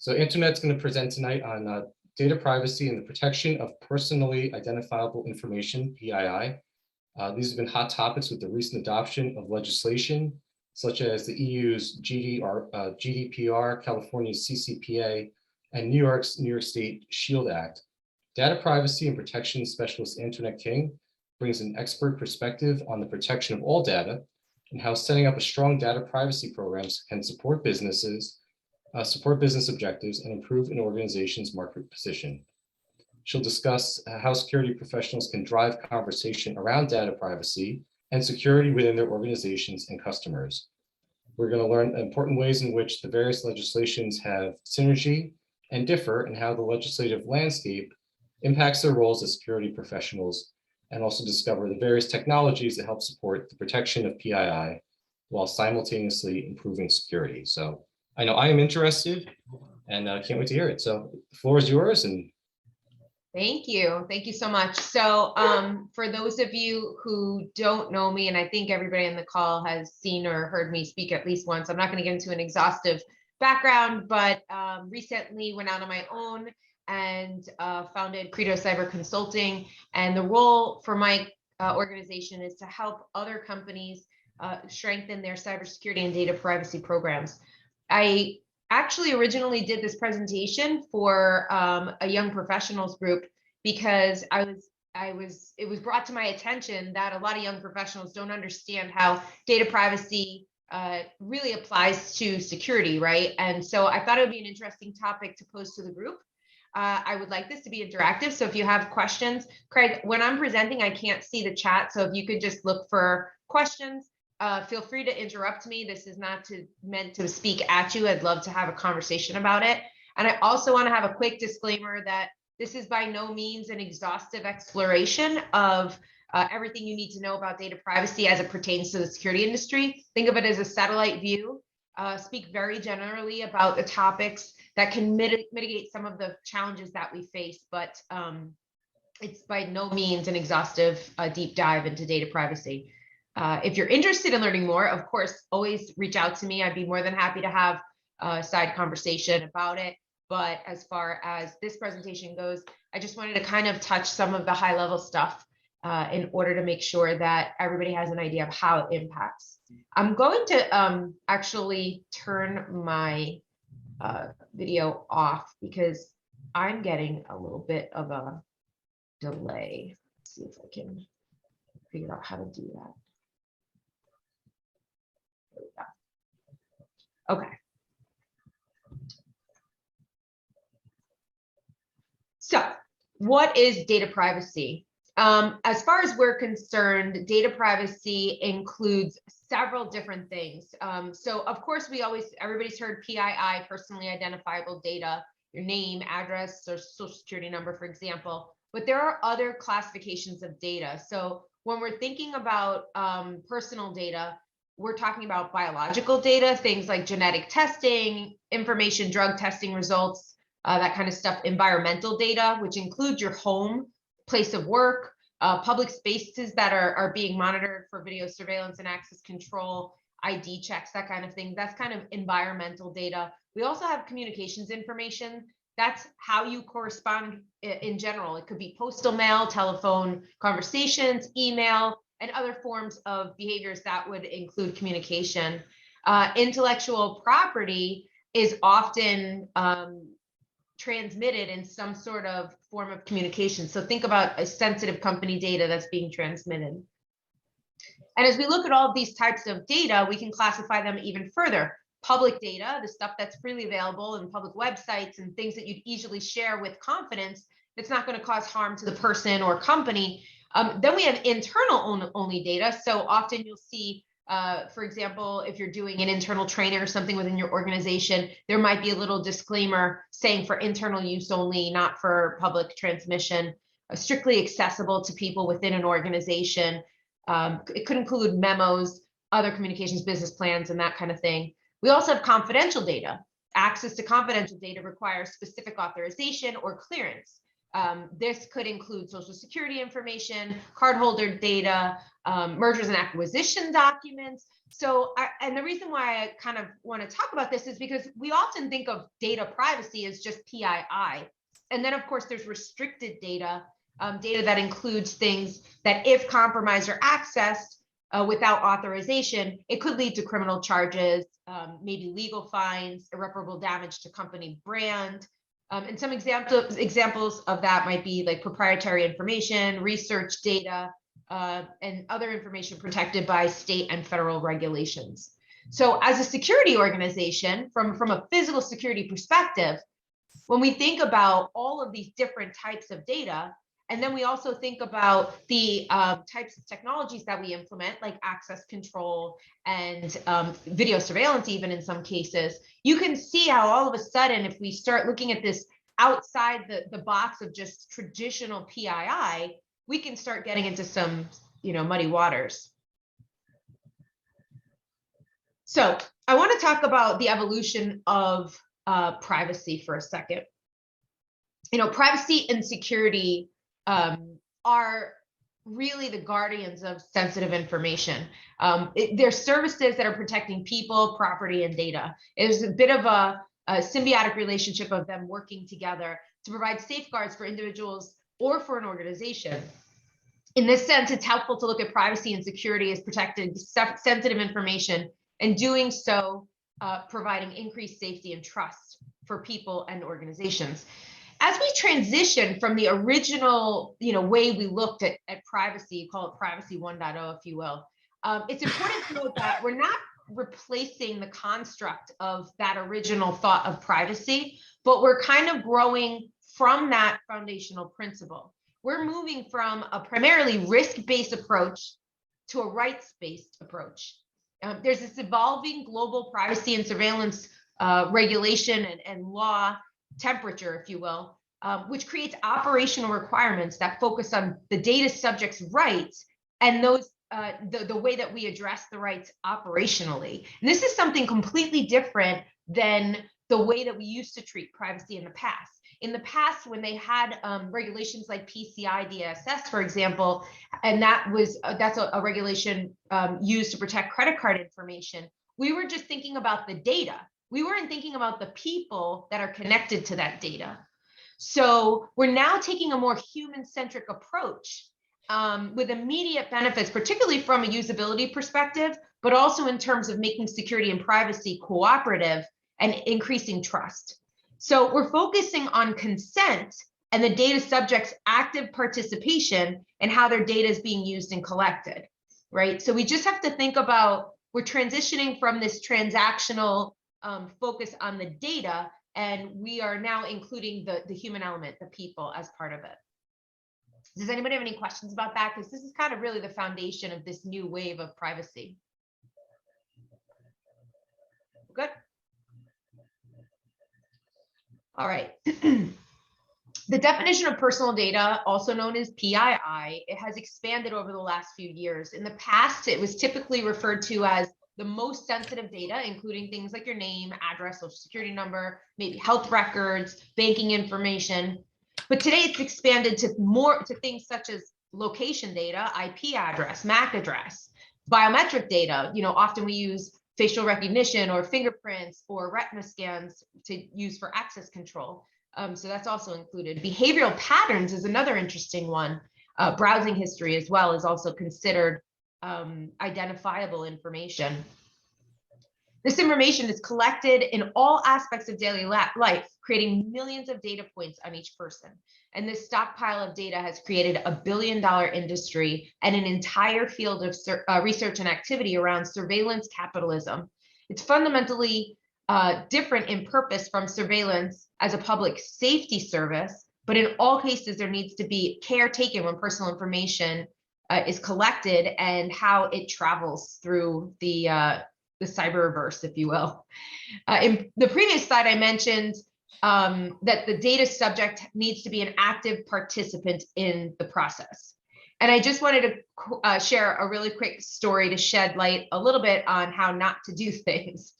So Antoinette's going to present tonight on data privacy and the protection of personally identifiable information, PII. These have been hot topics with the recent adoption of legislation, such as the EU's Gdpr, California's CCPA, and New York State SHIELD Act. Data privacy and protection specialist Antoinette King brings an expert perspective on the protection of all data and how setting up a strong data privacy programs can support business objectives and improve an organization's market position. She'll discuss how security professionals can drive conversation around data privacy and security within their organizations and customers. We're going to learn important ways in which the various legislations have synergy and differ, and how the legislative landscape impacts their roles as security professionals, and also discover the various technologies that help support the protection of PII while simultaneously improving security. So I know I am interested and can't wait to hear it. So the floor is yours. And Thank you. Thank you so much. So for those of you who don't know me, and I think everybody on the call has seen or heard me speak at least once, I'm not going to get into an exhaustive background, but recently went out on my own and founded Credo Cyber Consulting. And the role for my organization is to help other companies strengthen their cybersecurity and data privacy programs. I actually originally did this presentation for a young professionals group because it was brought to my attention that a lot of young professionals don't understand how data privacy really applies to security, right? And so I thought it would be an interesting topic to pose to the group. I would like this to be interactive. So if you have questions, Craig, when I'm presenting, I can't see the chat. So if you could just look for questions, feel free to interrupt me. This is not meant to speak at you. I'd love to have a conversation about it. And I also want to have a quick disclaimer that this is by no means an exhaustive exploration of everything you need to know about data privacy as it pertains to the security industry. Think of it as a satellite view. Speak very generally about the topics that can mitigate some of the challenges that we face, but it's by no means an exhaustive deep dive into data privacy. If you're interested in learning more, of course, always reach out to me. I'd be more than happy to have a side conversation about it. But as far as this presentation goes, I just wanted to kind of touch some of the high level stuff in order to make sure that everybody has an idea of how it impacts. I'm going to actually turn my video off because I'm getting a little bit of a delay. Let's see if I can figure out how to do that. There we go. Okay. So what is data privacy? As far as we're concerned, data privacy includes several different things. So of course, everybody's heard PII, personally identifiable data, your name, address, or social security number, for example, but there are other classifications of data. So when we're thinking about personal data, we're talking about biological data, things like genetic testing, information, drug testing results, that kind of stuff, environmental data, which includes your home, place of work, public spaces that are being monitored for video surveillance and access control, ID checks, that kind of thing. That's kind of environmental data. We also have communications information. That's how you correspond in general. It could be postal mail, telephone conversations, email, and other forms of behaviors that would include communication. Intellectual property is often transmitted in some sort of form of communication. So think about a sensitive company data that's being transmitted. And as we look at all of these types of data, we can classify them even further. Public data, the stuff that's freely available in public websites and things that you'd easily share with confidence, that's not going to cause harm to the person or company. Then we have internal only data. So often you'll see, for example, if you're doing an internal training or something within your organization, there might be a little disclaimer saying for internal use only, not for public transmission, strictly accessible to people within an organization. It could include memos, other communications, business plans, and that kind of thing. We also have confidential data. Access to confidential data requires specific authorization or clearance. This could include social security information, cardholder data, mergers and acquisition documents. So, and the reason why I kind of want to talk about this is because we often think of data privacy as just PII. And then, of course, there's restricted data, data that includes things that if compromised or accessed without authorization, it could lead to criminal charges, maybe legal fines, irreparable damage to company brand. And some examples of that might be like proprietary information, research data, and other information protected by state and federal regulations. So as a security organization, from a physical security perspective, when we think about all of these different types of data, and then we also think about the types of technologies that we implement, like access control and video surveillance, even in some cases, you can see how all of a sudden, if we start looking at this outside the box of just traditional PII, we can start getting into some, muddy waters. So I want to talk about the evolution of privacy for a second. Privacy and security are really the guardians of sensitive information. They're services that are protecting people, property, and data. There's a bit of a symbiotic relationship of them working together to provide safeguards for individuals or for an organization. In this sense, it's helpful to look at privacy and security as protecting sensitive information, and doing so providing increased safety and trust for people and organizations. As we transition from the original, way we looked at privacy, call it privacy 1.0, if you will, it's important to note that we're not replacing the construct of that original thought of privacy, but we're kind of growing from that foundational principle. We're moving from a primarily risk-based approach to a rights-based approach. There's this evolving global privacy and surveillance regulation and law temperature, if you will, which creates operational requirements that focus on the data subject's rights and those the way that we address the rights operationally. And this is something completely different than the way that we used to treat privacy in the past. In the past, when they had regulations like PCI DSS, for example, and that's a regulation used to protect credit card information, we were just thinking about the data. We weren't thinking about the people that are connected to that data. So we're now taking a more human-centric approach with immediate benefits, particularly from a usability perspective, but also in terms of making security and privacy cooperative and increasing trust. So we're focusing on consent and the data subject's active participation and how their data is being used and collected, right? So we just have to think about, we're transitioning from this transactional focus on the data, and we are now including the human element, the people, as part of it. Does anybody have any questions about that? Because this is kind of really the foundation of this new wave of privacy. Good. All right. The definition of personal data, also known as PII, it has expanded over the last few years. In the past, it was typically referred to as the most sensitive data, including things like your name, address, social security number, maybe health records, banking information. But today it's expanded to things such as location data, IP address, MAC address, biometric data. Often we use facial recognition or fingerprints or retina scans to use for access control. So that's also included. Behavioral patterns is another interesting one. Browsing history as well is also considered identifiable information. This information is collected in all aspects of daily life, creating millions of data points on each person. And this stockpile of data has created a billion-dollar industry and an entire field of research and activity around surveillance capitalism. It's fundamentally different in purpose from surveillance as a public safety service, but in all cases, there needs to be care taken when personal information is collected and how it travels through the cyberverse, if you will. In the previous slide, I mentioned that the data subject needs to be an active participant in the process. And I just wanted to share a really quick story to shed light a little bit on how not to do things.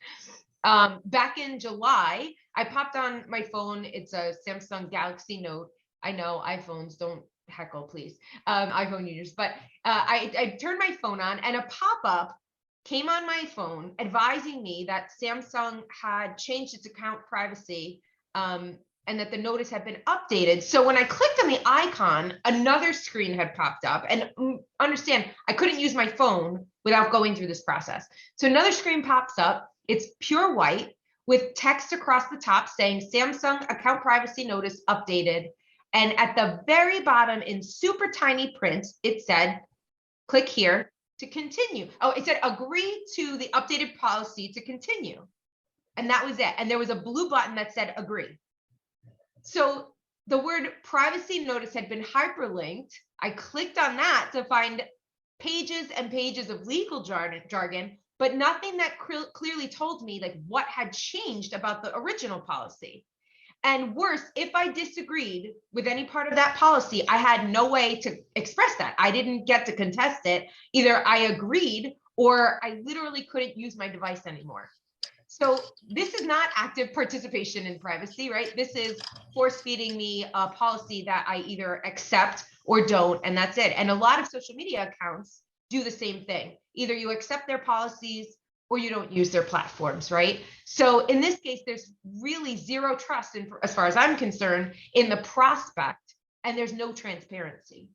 Back in July, I popped on my phone. It's a Samsung Galaxy Note. I know iPhones, don't heckle, please, iPhone users. But I turned my phone on and a pop-up came on my phone advising me that Samsung had changed its account privacy, and that the notice had been updated. So when I clicked on the icon, another screen had popped up. And understand, I couldn't use my phone without going through this process. So another screen pops up. It's pure white with text across the top saying Samsung account privacy notice updated. And at the very bottom in super tiny print, it said, click here to continue. Oh, it said agree to the updated policy to continue. And that was it. And there was a blue button that said agree. So the word privacy notice had been hyperlinked. I clicked on that to find pages and pages of legal jargon, but nothing that clearly told me like what had changed about the original policy. And worse, if I disagreed with any part of that policy, I had no way to express that. I didn't get to contest it. Either I agreed or I literally couldn't use my device anymore. So this is not active participation in privacy, right? This is force feeding me a policy that I either accept or don't, and that's it. And a lot of social media accounts do the same thing. Either you accept their policies or you don't use their platforms, right? So in this case, there's really zero trust, in, as far as I'm concerned, in the prospect, and there's no transparency.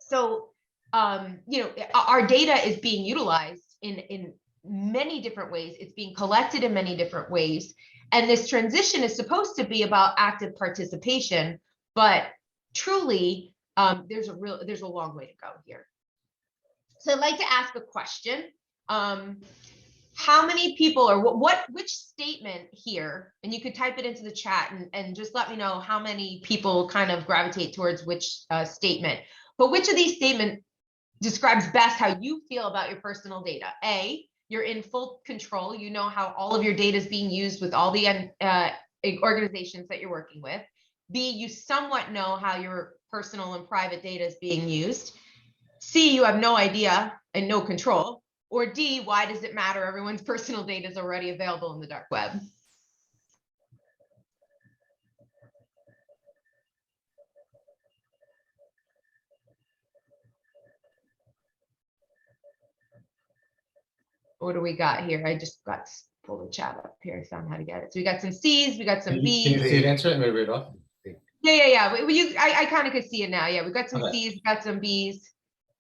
So, our data is being utilized in many different ways. It's being collected in many different ways. And this transition is supposed to be about active participation, but truly, there's a long way to go here. So I'd like to ask a question. How many people, or which statement here, and you could type it into the chat and just let me know how many people kind of gravitate towards which statement, but which of these statements describes best how you feel about your personal data? A, you're in full control. You know how all of your data is being used with all the organizations that you're working with. B, you somewhat know how your personal and private data is being used. C, you have no idea and no control. Or D, why does it matter? Everyone's personal data is already available in the dark web. What do we got here? I just got to pull the chat up here. I found how to get it. So we got some C's, we got some B's. Can you see it, answer it, and maybe read it off? Yeah. I kind of could see it now. Yeah, we got some C's, got some B's.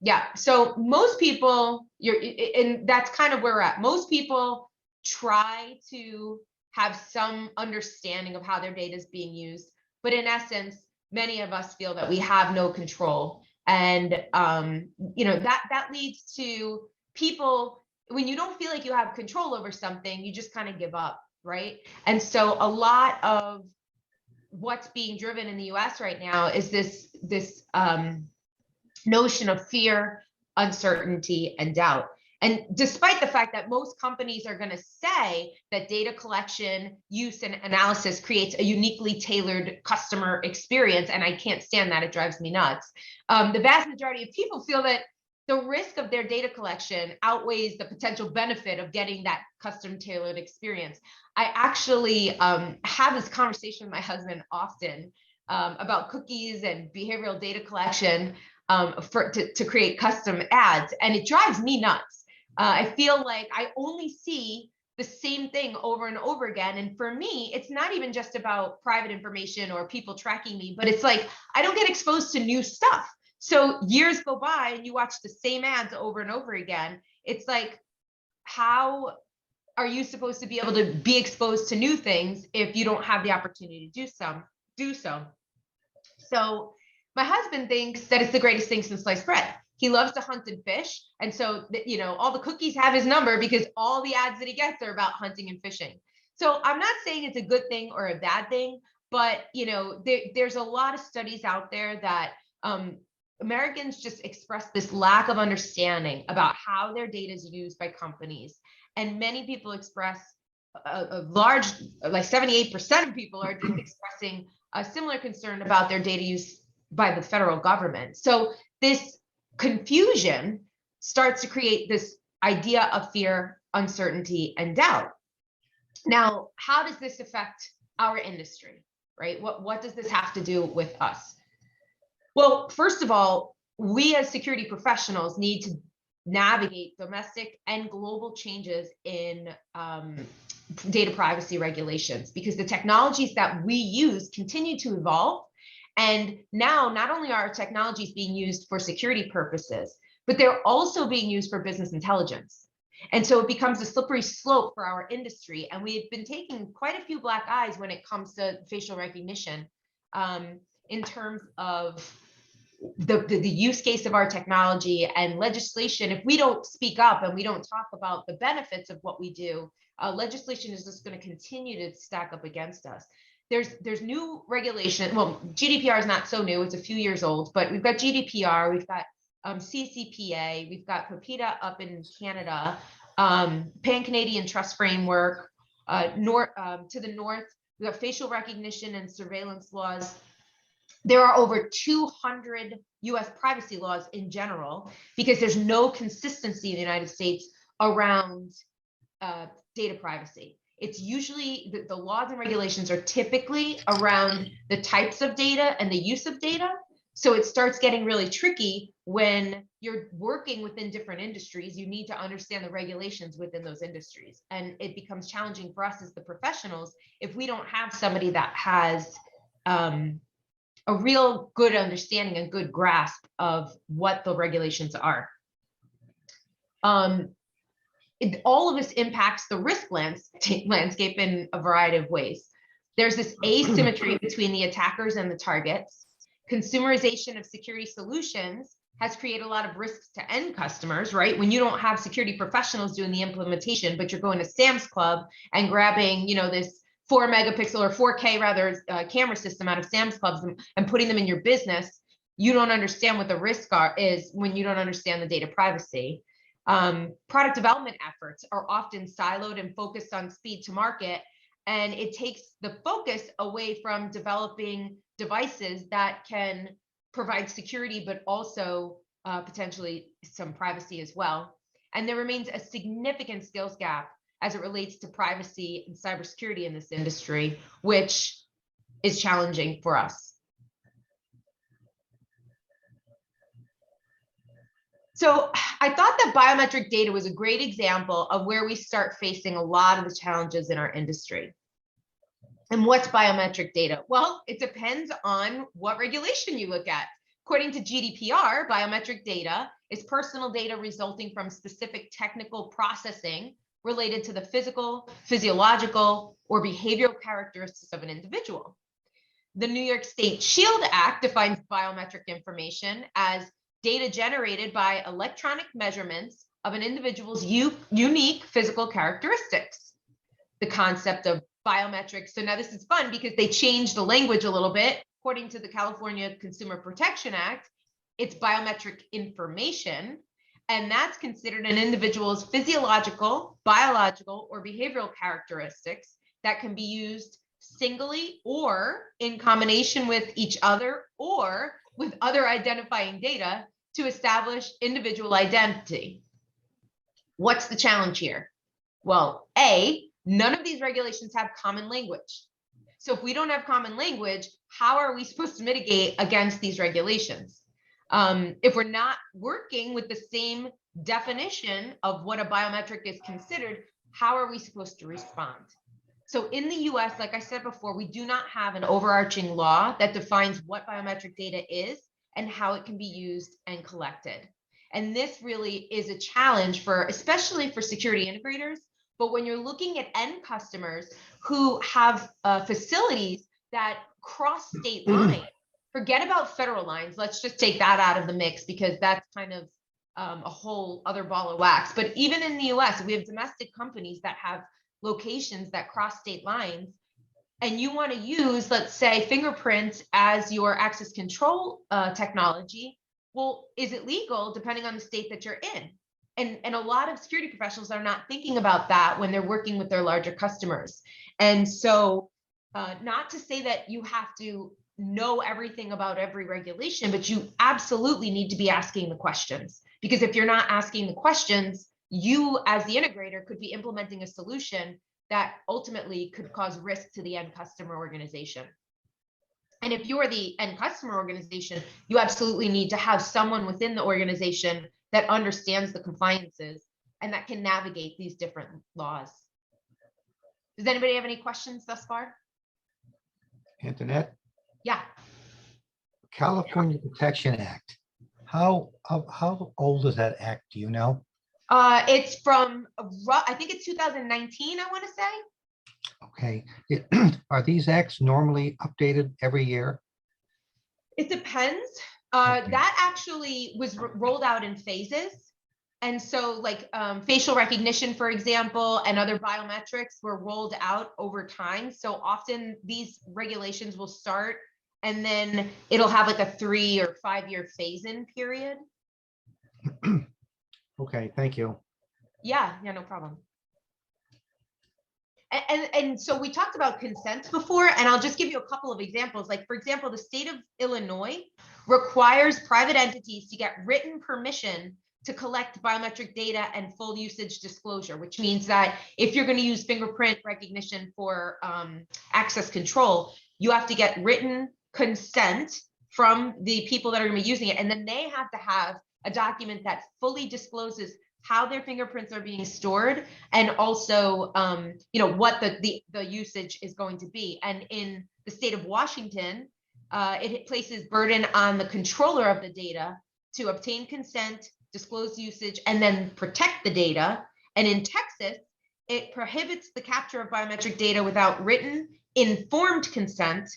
Yeah, so most people, and that's kind of where we're at. Most people try to have some understanding of how their data is being used, but in essence, many of us feel that we have no control. And that leads to people, when you don't feel like you have control over something, you just kind of give up, right? And so a lot of what's being driven in the US right now is this notion of fear, uncertainty, and doubt. And despite the fact that most companies are going to say that data collection, use, and analysis creates a uniquely tailored customer experience, and I can't stand that, it drives me nuts, the vast majority of people feel that the risk of their data collection outweighs the potential benefit of getting that custom tailored experience. I actually have this conversation with my husband often about cookies and behavioral data collection to create custom ads, and it drives me nuts. I feel like I only see the same thing over and over again. And for me, it's not even just about private information or people tracking me, but it's like I don't get exposed to new stuff. So years go by and you watch the same ads over and over again. It's like, how are you supposed to be able to be exposed to new things if you don't have the opportunity to do so? So my husband thinks that it's the greatest thing since sliced bread. He loves to hunt and fish. And so, all the cookies have his number because all the ads that he gets are about hunting and fishing. So I'm not saying it's a good thing or a bad thing, but, there's a lot of studies out there that Americans just express this lack of understanding about how their data is used by companies. And many people express a large, like 78% of people are just expressing a similar concern about their data use by the federal government. So this confusion starts to create this idea of fear, uncertainty, and doubt. Now, how does this affect our industry? right? What does this have to do with us? Well, first of all, we as security professionals need to navigate domestic and global changes in data privacy regulations, because the technologies that we use continue to evolve. And now not only are technologies being used for security purposes, but they're also being used for business intelligence. And so it becomes a slippery slope for our industry. And we've been taking quite a few black eyes when it comes to facial recognition, in terms of the use case of our technology and legislation. If we don't speak up and we don't talk about the benefits of what we do, legislation is just going to continue to stack up against us. There's new regulation. Well, GDPR is not so new; it's a few years old. But we've got GDPR, we've got CCPA, we've got PIPEDA up in Canada, Pan-Canadian Trust Framework. To the north, we have facial recognition and surveillance laws. There are over 200 US privacy laws in general, because there's no consistency in the United States around data privacy. It's usually the laws and regulations are typically around the types of data and the use of data. So it starts getting really tricky when you're working within different industries. You need to understand the regulations within those industries. And it becomes challenging for us as the professionals if we don't have somebody that has a real good understanding and good grasp of what the regulations are. All of this impacts the risk landscape in a variety of ways. There's this asymmetry between the attackers and the targets. Consumerization of security solutions has created a lot of risks to end customers, right? When you don't have security professionals doing the implementation, but you're going to Sam's Club and grabbing, this 4 megapixel or 4K rather camera system out of Sam's Clubs and putting them in your business, you don't understand what the risk is when you don't understand the data privacy. Product development efforts are often siloed and focused on speed to market, and it takes the focus away from developing devices that can provide security, but also potentially some privacy as well. And there remains a significant skills gap as it relates to privacy and cybersecurity in this industry, which is challenging for us. So I thought that biometric data was a great example of where we start facing a lot of the challenges in our industry. And what's biometric data? Well, it depends on what regulation you look at. According to GDPR, biometric data is personal data resulting from specific technical processing related to the physical, physiological, or behavioral characteristics of an individual. The New York State SHIELD Act defines biometric information as data generated by electronic measurements of an individual's unique physical characteristics. The concept of biometrics. So now this is fun because they changed the language a little bit. According to the California Consumer Protection Act, it's biometric information, and that's considered an individual's physiological, biological, or behavioral characteristics that can be used singly or in combination with each other or with other identifying data to establish individual identity. What's the challenge here? Well, A, none of these regulations have common language. So if we don't have common language, how are we supposed to mitigate against these regulations? If we're not working with the same definition of what a biometric is considered, how are we supposed to respond? So in the US, like I said before, we do not have an overarching law that defines what biometric data is and how it can be used and collected. And this really is a challenge especially for security integrators. But when you're looking at end customers who have facilities that cross state lines, forget about federal lines. Let's just take that out of the mix because that's kind of a whole other ball of wax. But even in the US, we have domestic companies that have locations that cross state lines, and you want to use, let's say, fingerprints as your access control technology. Well, is it legal depending on the state that you're in? And a lot of security professionals are not thinking about that when they're working with their larger customers. And so not to say that you have to know everything about every regulation, but you absolutely need to be asking the questions. Because if you're not asking the questions, you as the integrator could be implementing a solution that ultimately could cause risk to the end customer organization. And if you are the end customer organization, you absolutely need to have someone within the organization that understands the compliances and that can navigate these different laws. Does anybody have any questions thus far? Antoinette, Yeah. California Protection Act. How old is that act? Do you know? It's from, I think it's 2019, I want to say. Okay. Are these acts normally updated every year? It depends. Okay. That actually was rolled out in phases. And so like facial recognition, for example, and other biometrics were rolled out over time. So often these regulations will start and then it'll have like a 3 or 5 year phase-in period. Okay, thank you. Yeah, no problem. And so we talked about consent before, and I'll just give you a couple of examples. Like, for example, the state of Illinois requires private entities to get written permission to collect biometric data and full usage disclosure, which means that if you're going to use fingerprint recognition for access control, you have to get written consent from the people that are going to be using it. And then they have to have a document that fully discloses how their fingerprints are being stored, and also, what the usage is going to be. And in the state of Washington, it places burden on the controller of the data to obtain consent, disclose usage, and then protect the data. And in Texas, it prohibits the capture of biometric data without written, informed consent,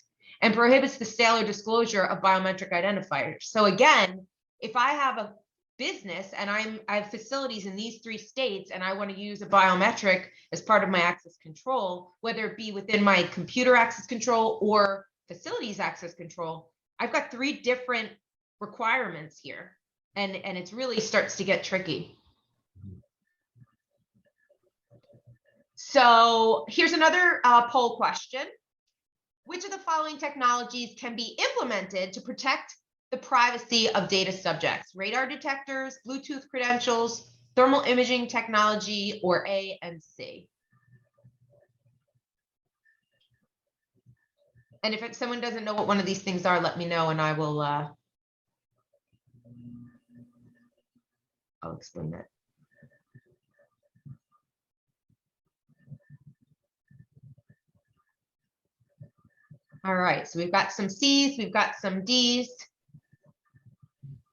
and prohibits the sale or disclosure of biometric identifiers. So again, if I have a business and I have facilities in these 3 states and I want to use a biometric as part of my access control, whether it be within my computer access control or facilities access control, I've got 3 different requirements here, and it really starts to get tricky. So here's another poll question. Which of the following technologies can be implemented to protect the privacy of data subjects? Radar detectors, Bluetooth credentials, thermal imaging technology, or A and C? And if someone doesn't know what one of these things are, let me know and I will I'll explain it. All right, so we've got some C's, we've got some D's.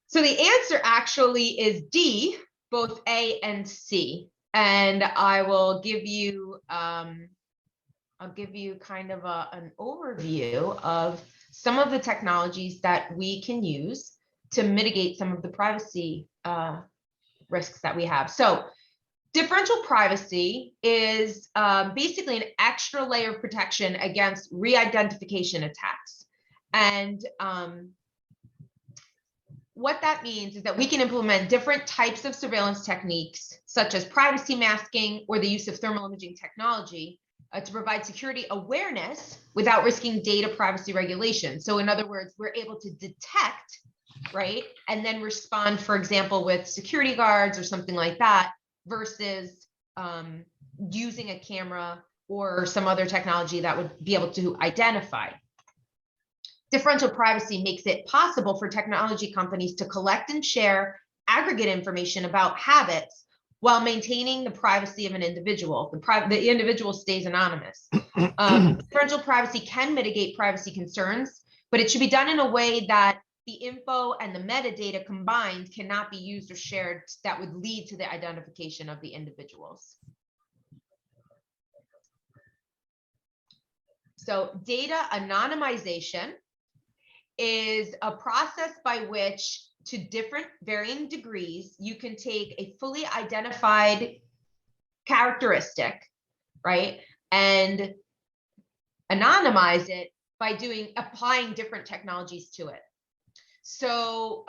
So the answer actually is D, both A and C. And I will give you, kind of an overview of some of the technologies that we can use to mitigate some of the privacy risks that we have. So differential privacy is basically an extra layer of protection against re-identification attacks. And what that means is that we can implement different types of surveillance techniques, such as privacy masking or the use of thermal imaging technology, to provide security awareness without risking data privacy regulation. So in other words, we're able to detect, right, and then respond, for example, with security guards or something like that, versus using a camera or some other technology that would be able to identify. Differential privacy makes it possible for technology companies to collect and share aggregate information about habits while maintaining the privacy of an individual. The individual stays anonymous. Differential privacy can mitigate privacy concerns, but it should be done in a way that the info and the metadata combined cannot be used or shared that would lead to the identification of the individuals. So data anonymization is a process by which, to different varying degrees, you can take a fully identified characteristic, right, and anonymize it by applying different technologies to it. So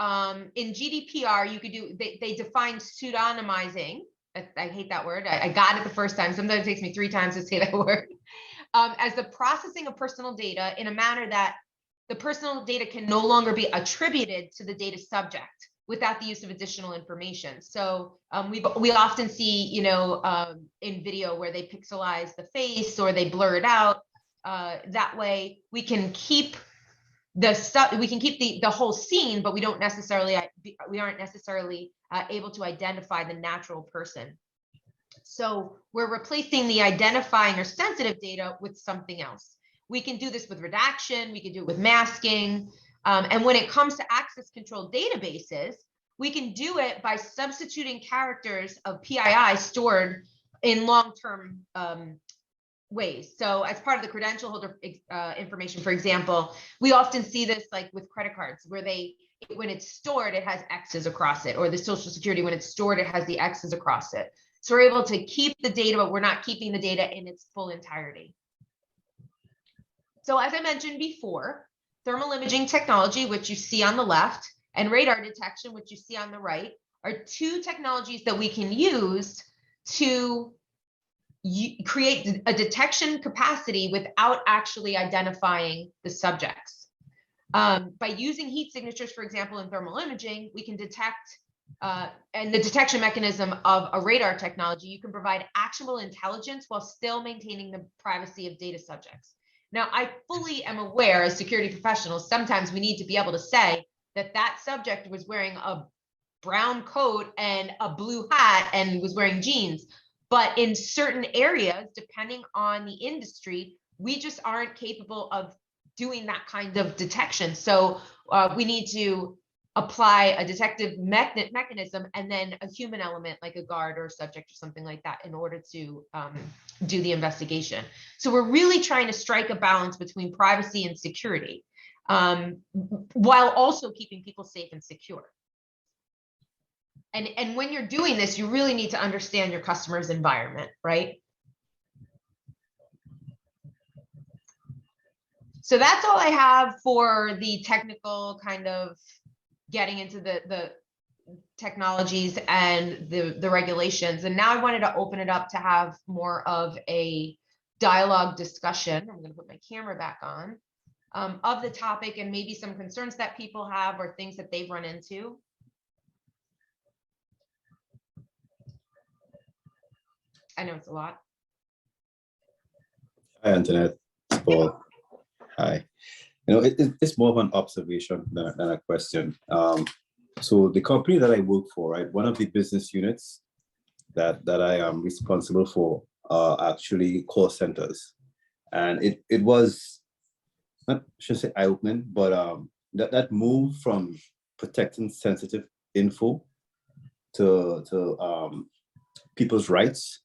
in Gdpr, you could do, they define pseudonymizing. I hate that word. I got it the first time. Sometimes it takes me 3 times to say that word. As the processing of personal data in a manner that the personal data can no longer be attributed to the data subject without the use of additional information. So we often see, in video where they pixelize the face or they blur it out. That way we can keep we can keep the whole scene, but we aren't necessarily able to identify the natural person. So we're replacing the identifying or sensitive data with something else. We can do this with redaction, we can do it with masking. And when it comes to access control databases, we can do it by substituting characters of PII stored in long-term ways. So as part of the credential holder information, for example, we often see this like with credit cards where when it's stored, it has X's across it, or the Social Security, when it's stored, it has the X's across it. So we're able to keep the data, but we're not keeping the data in its full entirety. So as I mentioned before, thermal imaging technology, which you see on the left, and radar detection, which you see on the right, are two technologies that we can use to create a detection capacity without actually identifying the subjects. By using heat signatures, for example, in thermal imaging, we can detect, and the detection mechanism of a radar technology, you can provide actionable intelligence while still maintaining the privacy of data subjects. Now, I fully am aware as security professionals, sometimes we need to be able to say that that subject was wearing a brown coat and a blue hat and was wearing jeans. But in certain areas, depending on the industry, we just aren't capable of doing that kind of detection. So we need to apply a detective mechanism and then a human element like a guard or a subject or something like that in order to do the investigation. So we're really trying to strike a balance between privacy and security, while also keeping people safe and secure. And when you're doing this, you really need to understand your customer's environment, right? So that's all I have for the technical kind of getting into the technologies and the regulations. And now I wanted to open it up to have more of a dialogue discussion. I'm going to put my camera back on, of the topic and maybe some concerns that people have or things that they've run into. I know it's a lot. Hi, Antoinette. It's Paul. Hi. It's more of an observation than a question. So the company that I work for, right, one of the business units that I am responsible for are actually call centers. And it was, I shouldn't say eye-opening, but that move from protecting sensitive info to people's rights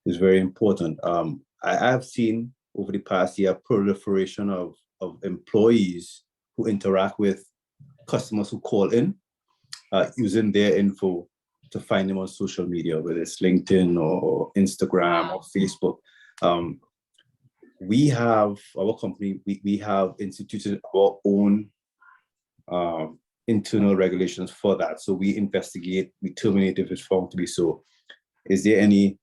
is very important. I have seen over the past year proliferation of employees who interact with customers who call in using their info to find them on social media, whether it's LinkedIn or Instagram or Facebook. We have, our company, we have instituted our own internal regulations for that. So we investigate, we terminate if it's found to be so. Is there any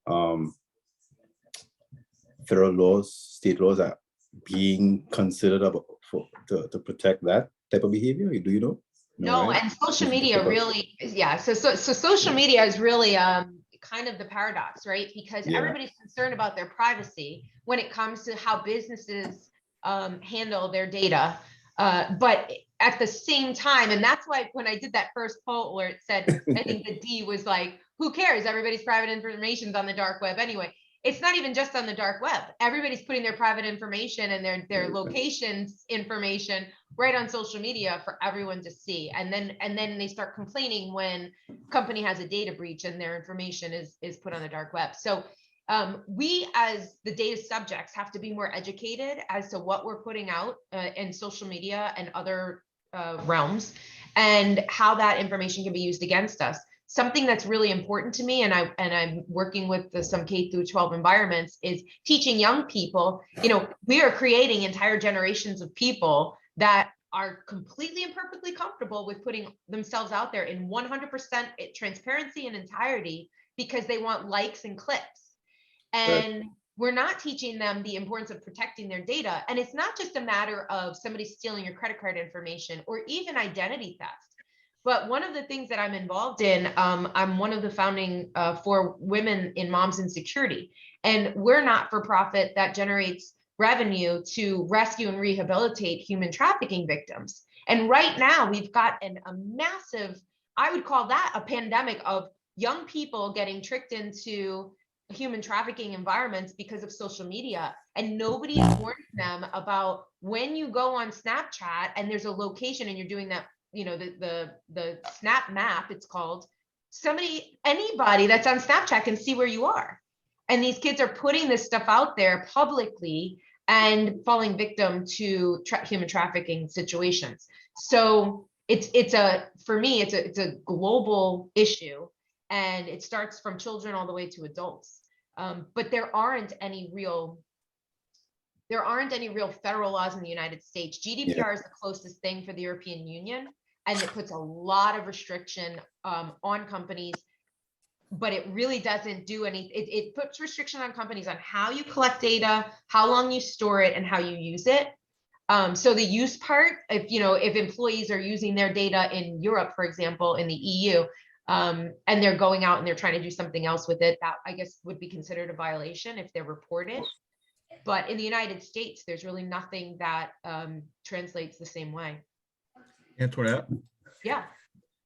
federal laws, state laws that are being considered to protect that type of behavior? Do you know? No, right? and social media really, yeah. So social media is really kind of the paradox, right? Because everybody's concerned about their privacy when it comes to how businesses handle their data. But at the same time, and that's why when I did that first poll where it said, I think the D was like, who cares? Everybody's private information is on the dark web anyway. It's not even just on the dark web. Everybody's putting their private information and their locations information right on social media for everyone to see. And then they start complaining when company has a data breach and their information is put on the dark web. So we as the data subjects have to be more educated as to what we're putting out in social media and other realms and how that information can be used against us. Something that's really important to me, and I'm working with some K through 12 environments, is teaching young people, we are creating entire generations of people that are completely and perfectly comfortable with putting themselves out there in 100% transparency and entirety because they want likes and clicks. And we're not teaching them the importance of protecting their data. And it's not just a matter of somebody stealing your credit card information or even identity theft. But one of the things that I'm involved in, I'm one of the founding for Women in Moms in Security. And we're not for profit that generates revenue to rescue and rehabilitate human trafficking victims. And right now we've got a massive, I would call that a pandemic of young people getting tricked into human trafficking environments because of social media, and nobody warns them about when you go on Snapchat and there's a location and you're doing that, the snap map, it's called, anybody that's on Snapchat can see where you are. And these kids are putting this stuff out there publicly and falling victim to human trafficking situations. So for me, it's a global issue, and it starts from children all the way to adults. But there aren't any real federal laws in the United States. GDPR is the closest thing for the European Union, and it puts a lot of restriction on companies, but it really doesn't do anything. It puts restriction on companies on how you collect data, how long you store it, and how you use it. So the use part, if employees are using their data in Europe, for example, in the EU, and they're going out and they're trying to do something else with it, that I guess would be considered a violation if they're reported. But in the United States, there's really nothing that translates the same way. Antoinette? Yeah.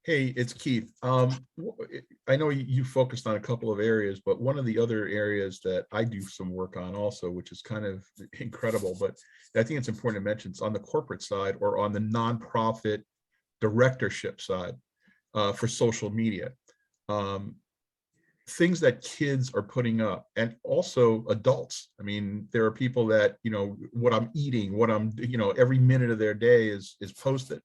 Hey, it's Keith. I know you focused on a couple of areas, but one of the other areas that I do some work on also, which is kind of incredible, but I think it's important to mention, it's on the corporate side or on the nonprofit directorship side for social media. Things that kids are putting up, and also adults. I mean, there are people that, what I'm eating, what I'm, every minute of their day is posted.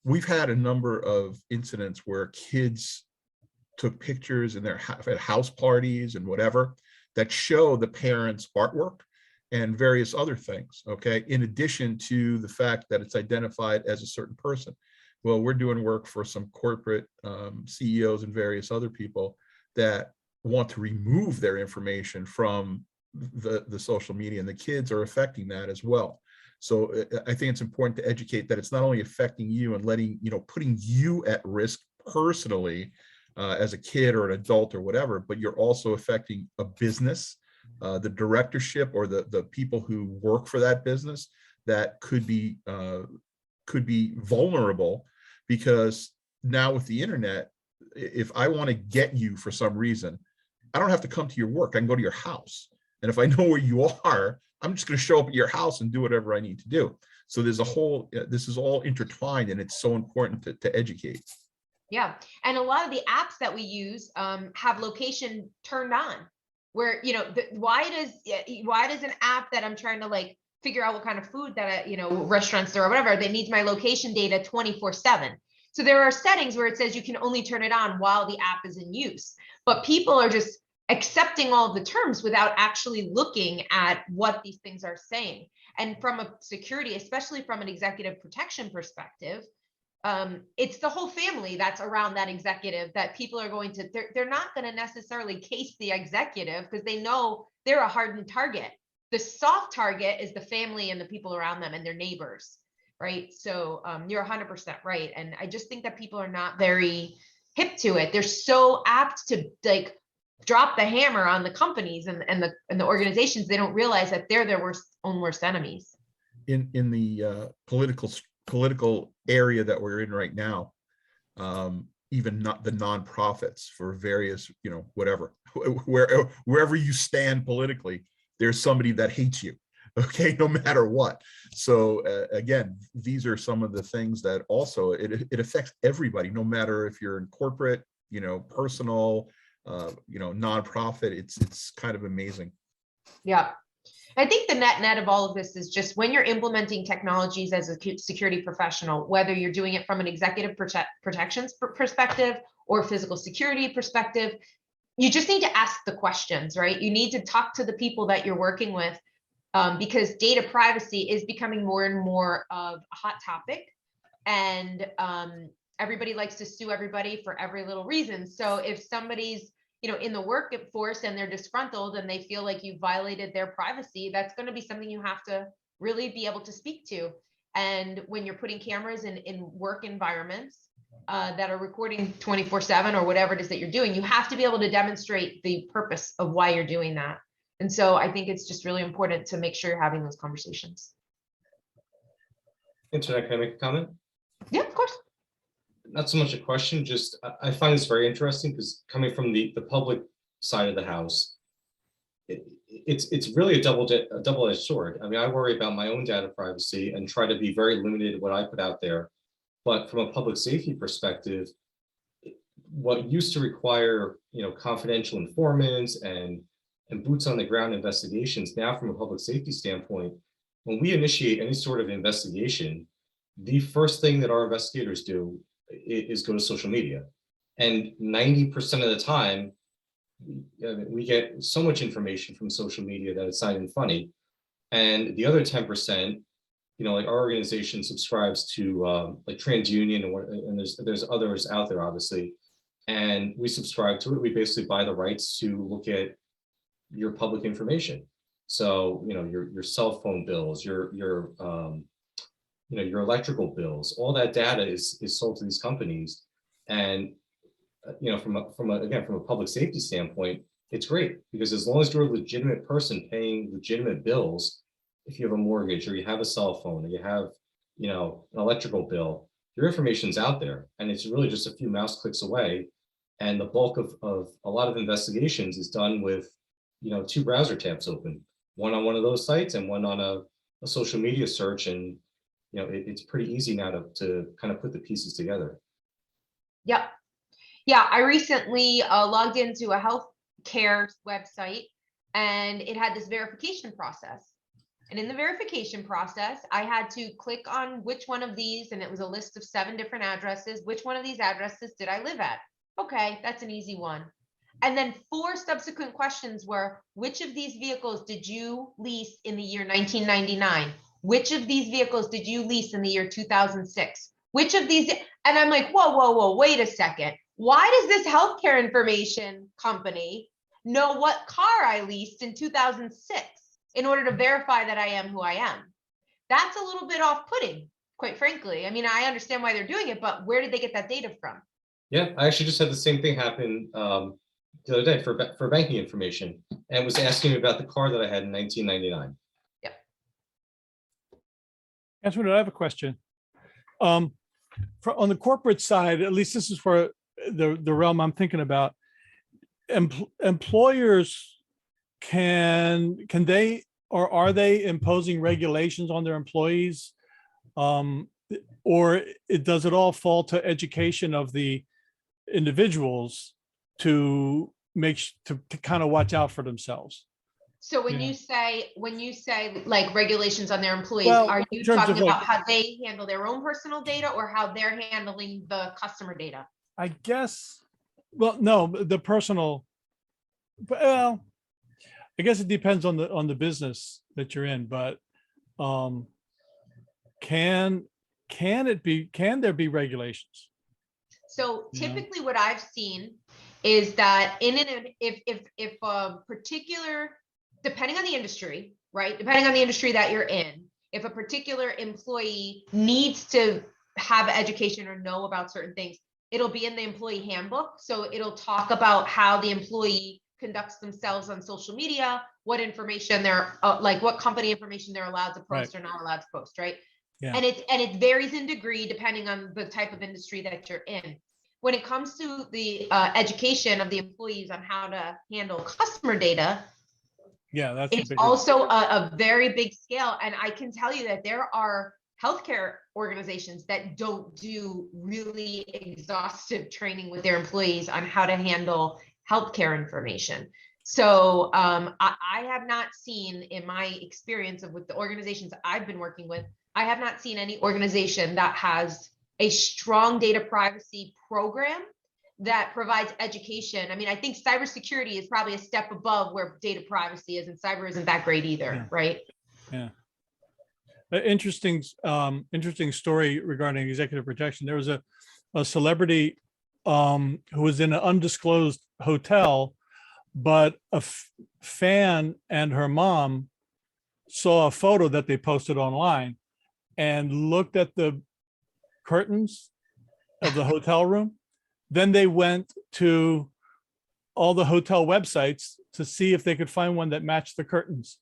We've had a number of incidents where kids took pictures in at house parties and whatever that show the parents' artwork and various other things, okay, in addition to the fact that it's identified as a certain person. Well, we're doing work for some corporate CEOs and various other people that want to remove their information from the social media, and the kids are affecting that as well. So I think it's important to educate that it's not only affecting you and putting you at risk personally as a kid or an adult or whatever, but you're also affecting a business, the directorship or the people who work for that business that could be vulnerable, because now with the internet, if I want to get you for some reason, I don't have to come to your work. I can go to your house. And if I know where you are, I'm just going to show up at your house and do whatever I need to do. So there's this is all intertwined, and it's so important to educate. Yeah. And a lot of the apps that we use have location turned on, where, why does an app that I'm trying to figure out what kind of food that, restaurants or whatever, that needs my location data 24/7. So there are settings where it says you can only turn it on while the app is in use, but people are just accepting all of the terms without actually looking at what these things are saying. And from a security, especially from an executive protection perspective, it's the whole family that's around that executive that people are going to, they're not going to necessarily case the executive because they know they're a hardened target. The soft target is the family and the people around them and their neighbors, right? So you're 100% right. And I just think that people are not very hip to it. They're so apt to drop the hammer on the companies and the organizations. They don't realize that they're their own worst enemies. In the political area that we're in right now, even not the nonprofits for various, whatever, wherever you stand politically, there's somebody that hates you, okay, no matter what. So again, these are some of the things that also it affects everybody, no matter if you're in corporate, personal, nonprofit. It's kind of amazing. Yeah. I think the net of all of this is just when you're implementing technologies as a security professional, whether you're doing it from an executive protections perspective or physical security perspective, you just need to ask the questions, right? You need to talk to the people that you're working with, because data privacy is becoming more and more of a hot topic, and everybody likes to sue everybody for every little reason. So if somebody's in the workforce and they're disgruntled and they feel like you violated their privacy, that's going to be something you have to really be able to speak to. And when you're putting cameras in work environments that are recording 24/7 or whatever it is that you're doing, you have to be able to demonstrate the purpose of why you're doing that. And so I think it's just really important to make sure you're having those conversations. Internet, can I make a comment? Yeah, of course. Not so much a question, just I find this very interesting because coming from the public side of the house, it's really a double-edged sword. I mean, I worry about my own data privacy and try to be very limited in what I put out there. But from a public safety perspective, what used to require, confidential informants and boots on the ground investigations, now from a public safety standpoint, when we initiate any sort of investigation, the first thing that our investigators do is go to social media. And 90% of the time, we get so much information from social media that it's not even funny. And the other 10%, like our organization subscribes to like TransUnion and there's others out there, obviously. And we subscribe to it. We basically buy the rights to look at your public information. So, your cell phone bills, your electrical bills, all that data is sold to these companies. And, from a public safety standpoint, it's great because as long as you're a legitimate person paying legitimate bills, if you have a mortgage or you have a cell phone or you have, an electrical bill, your information's out there and it's really just a few mouse clicks away. And the bulk of a lot of investigations is done with, 2 browser tabs open, one on one of those sites and one on a social media search. And, it's pretty easy now to kind of put the pieces together. Yep. Yeah, I recently logged into a healthcare website and it had this verification process. And in the verification process, I had to click on which one of these, and it was a list of 7 different addresses. Which one of these addresses did I live at? Okay, that's an easy one. And then 4 subsequent questions were, which of these vehicles did you lease in the year 1999? Which of these vehicles did you lease in the year 2006? Which of these? And I'm like, whoa, wait a second. Why does this healthcare information company know what car I leased in 2006 in order to verify that I am who I am? That's a little bit off-putting, quite frankly. I mean, I understand why they're doing it, but where did they get that data from? Yeah, I actually just had the same thing happen the other day for banking information, and was asking me about the car that I had in 1999. Antoinette, I have a question. On the corporate side, at least this is for the realm I'm thinking about. Employers can they, or are they imposing regulations on their employees, or does it all fall to education of the individuals to kind of watch out for themselves? So when you say like regulations on their employees, Well, are you in terms talking of, like, about how they handle their own personal data or how they're handling the customer data? I guess, well, no, the personal, well, I guess it depends on the business that you're in, but can there be regulations? So Yeah. typically what I've seen is that if a particular, depending on the industry, right? Depending on the industry that you're in, if a particular employee needs to have education or know about certain things, it'll be in the employee handbook. So it'll talk about how the employee conducts themselves on social media, what information they're like, what company information they're allowed to post or not allowed to post, right? Yeah. And it varies in degree depending on the type of industry that you're in. When it comes to the education of the employees on how to handle customer data, Yeah, that's it's also a very big scale. And I can tell you that there are healthcare organizations that don't do really exhaustive training with their employees on how to handle healthcare information. So I have not seen, in my experience with the organizations I've been working with, I have not seen any organization that has a strong data privacy program that provides education. I mean, I think cybersecurity is probably a step above where data privacy is, and cyber isn't that great either, Yeah. right? Yeah. Interesting story regarding executive protection. There was a celebrity who was in an undisclosed hotel, but a fan and her mom saw a photo that they posted online and looked at the curtains of the hotel room. Then they went to all the hotel websites to see if they could find one that matched the curtains.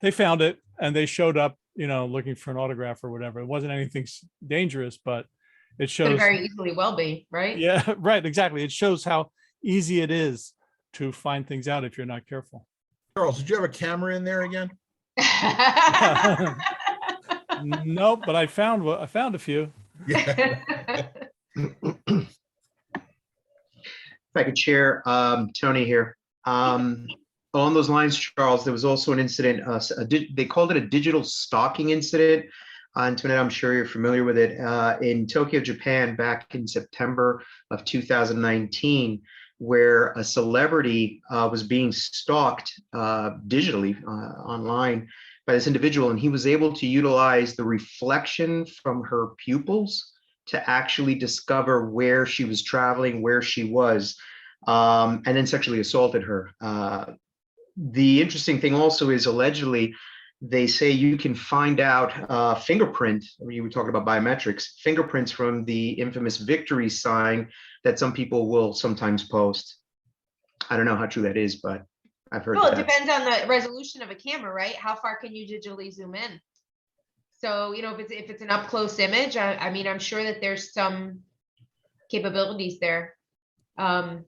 They found it and they showed up, looking for an autograph or whatever. It wasn't anything dangerous, but it Could shows. very easily well be, right? Yeah, right, exactly. It shows how easy it is to find things out if you're not careful. Charles, did you have a camera in there again? Nope, but I found a few. Yeah. If I could share, Tony here. Along those lines, Charles, there was also an incident, they called it a digital stalking incident. Antoinette, I'm sure you're familiar with it, in Tokyo, Japan, back in September of 2019, where a celebrity was being stalked digitally online by this individual, and he was able to utilize the reflection from her pupils to actually discover where she was traveling, where she was, and then sexually assaulted her. The interesting thing also is, allegedly, they say you can find out fingerprint. You were talking about biometrics, fingerprints from the infamous victory sign that some people will sometimes post. I don't know how true that is, but I've heard Well, it that. depends on the resolution of a camera, right? How far can you digitally zoom in? So, if it's an up close image, I mean, I'm sure that there's some capabilities there. And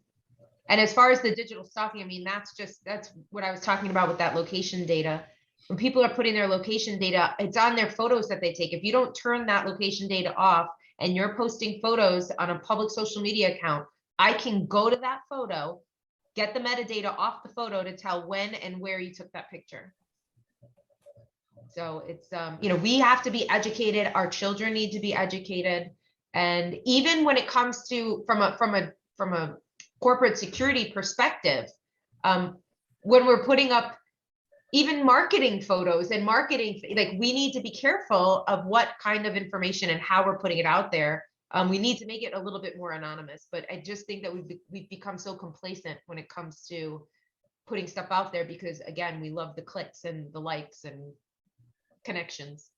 as far as the digital stalking, I mean, that's what I was talking about with that location data. When people are putting their location data, it's on their photos that they take. If you don't turn that location data off and you're posting photos on a public social media account, I can go to that photo, get the metadata off the photo to tell when and where you took that picture. So it's, we have to be educated. Our children need to be educated. And even when it comes to, from a corporate security perspective, when we're putting up even marketing photos and marketing, like, we need to be careful of what kind of information and how we're putting it out there. We need to make it a little bit more anonymous, but I just think that we've become so complacent when it comes to putting stuff out there, because again, we love the clicks and the likes and connections.